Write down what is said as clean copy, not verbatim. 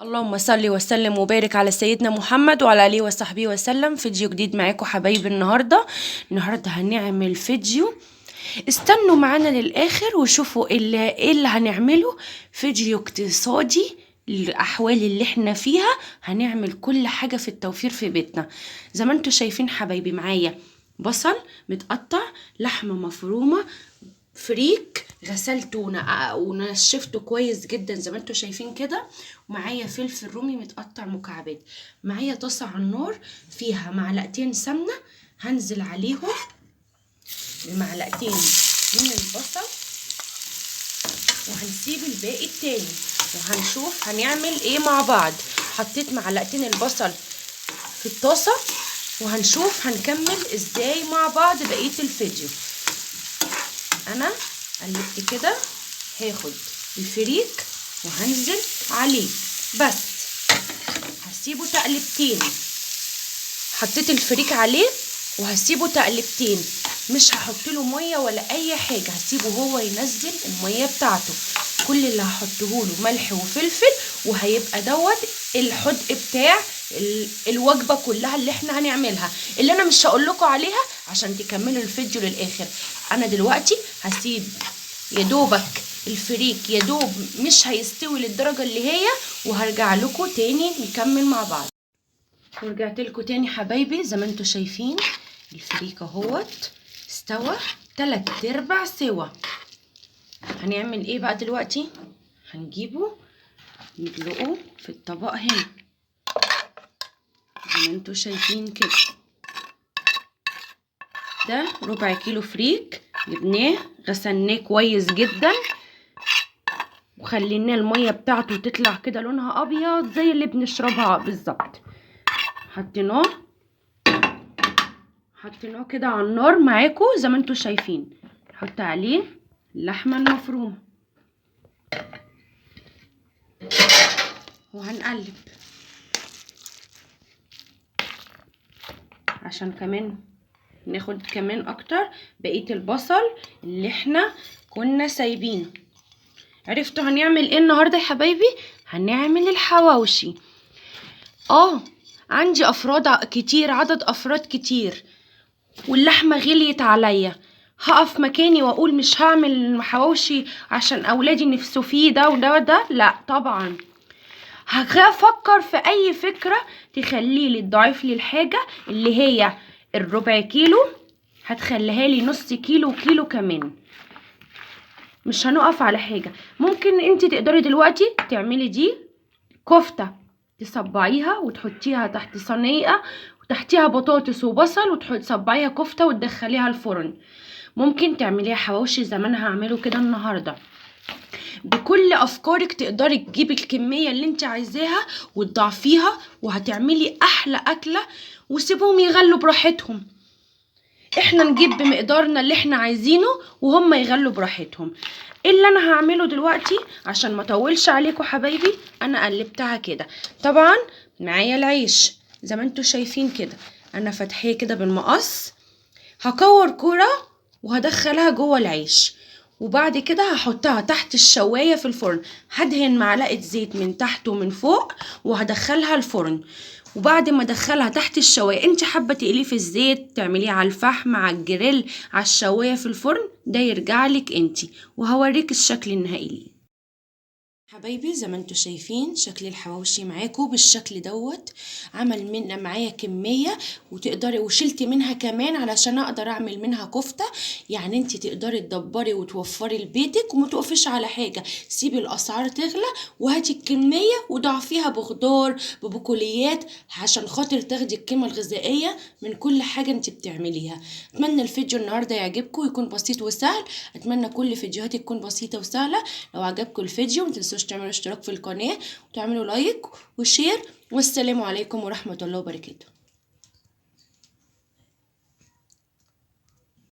اللهم صل وسلم وبارك على سيدنا محمد وعلى اله وصحبه وسلم. فيديو جديد معاكم حبايبي. النهارده هنعمل فيديو. استنوا معانا للاخر وشوفوا ايه اللي هنعمله. فيديو اقتصادي للاحوال اللي احنا فيها. هنعمل كل حاجه في التوفير في بيتنا. زي ما انتوا شايفين حبايبي، معايا بصل متقطع، لحمه مفرومه، فريك غسلته ونشفته كويس جدا زي ما انتوا شايفين كده، ومعايا فلفل رومي متقطع مكعبات. معايا طاسه على النار فيها معلقتين سمنه، هنزل عليهم بمعلقتين من البصل وهنسيب الباقي التاني وهنشوف هنعمل ايه مع بعض. حطيت معلقتين البصل في الطاسه وهنشوف هنكمل ازاي مع بعض بقيه الفيديو. انا قلبت كده، هاخد الفريك وهنزل عليه، بس هسيبه تقلبتين. حطيت الفريك عليه وهسيبه تقلبتين، مش هحط له ميه ولا اي حاجه، هسيبه هو ينزل الميه بتاعته. كل اللي هحطه له ملح وفلفل، وهيبقى دوت الحدق بتاع الوجبه كلها اللي احنا هنعملها، اللي انا مش هقول لكم عليها عشان تكملوا الفيديو للاخر. انا دلوقتي هسيب يا دوبك الفريك يا دوب مش هيستوي للدرجه اللي هي، وهرجع لكم تاني نكمل مع بعض. ورجعت لكم تاني حبايبي. زي ما انتوا شايفين الفريك اهوت استوى 3/4 سوا. هنعمل ايه بقى دلوقتي؟ هنجيبه ندلقه في الطبق هنا زي ما انتوا شايفين كده. ده ربع كيلو فريك، جبناه غسلناه كويس جدا وخليناه الميه بتاعته تطلع كده لونها ابيض زي اللي بنشربها بالظبط. حطيناه كده على النار معاكم زي ما انتوا شايفين. نحط عليه اللحمه المفرومه وهنقلب عشان كمان ناخد كمان اكتر بقيه البصل اللي احنا كنا سايبينه. عرفتوا هنعمل ايه النهارده يا حبايبي؟ هنعمل الحواوشي. عندي افراد كتير، عدد افراد كتير، واللحمه غليت عليا. هقف مكاني واقول مش هعمل حواوشي عشان اولادي نفسه فيه ده وده؟ لا طبعا، هفكر في اي فكره تخليلي تضاعف لي الحاجه اللي هي الربع كيلو، هتخليها لي نص كيلو وكيلو كمان. مش هنقف على حاجه. ممكن انت تقدري دلوقتي تعملي دي كفته، تصبعيها وتحطيها تحت صينيه وتحتيها بطاطس وبصل وتصبعيها كفته وتدخليها الفرن. ممكن تعمليها حواوشي زي ما انا هعمله كده النهارده. بكل افكارك تقدري تجيبي الكميه اللي انت عايزاها وتضاعفيها وهتعملي احلى اكله، وسيبهم يغلوا براحتهم. احنا نجيب بمقدارنا اللي احنا عايزينه وهم يغلوا براحتهم. اللي انا هعمله دلوقتي عشان ما اطولش عليكم حبايبي، انا قلبتها كده. طبعا معايا العيش زي ما انتوا شايفين كده، انا فاتحاه كده بالمقص. هكور كرة وهدخلها جوه العيش، وبعد كده هحطها تحت الشواية في الفرن. هدهن معلقة زيت من تحت ومن فوق وهدخلها الفرن. وبعد ما ادخلها تحت الشواية، انت حابة تقليه في الزيت، تعمليه على الفحم، على الجريل، على الشواية في الفرن، ده يرجعلك انت. وهوريك الشكل النهائي ليه. حبايبي زي ما انتوا شايفين شكل الحواوشي معاكم بالشكل دوت. عمل من معايا كميه وتقدري وشلتي منها كمان علشان اقدر اعمل منها كفته. يعني انت تقدري تدبري وتوفري لبيتك وما توقفيش على حاجه. سيبي الاسعار تغلى وهاتي الكميه وضعفيها بخضار ببقوليات عشان خاطر تاخدي القيمه الغذائيه من كل حاجه انت بتعمليها. اتمنى الفيديو النهارده يعجبكم ويكون بسيط وسهل. اتمنى كل فيديوهاتي تكون بسيطه وسهله. لو عجبكم الفيديو متنسوش تعملوا اشتراك في القناة وتعملوا لايك وشير، والسلام عليكم ورحمة الله وبركاته.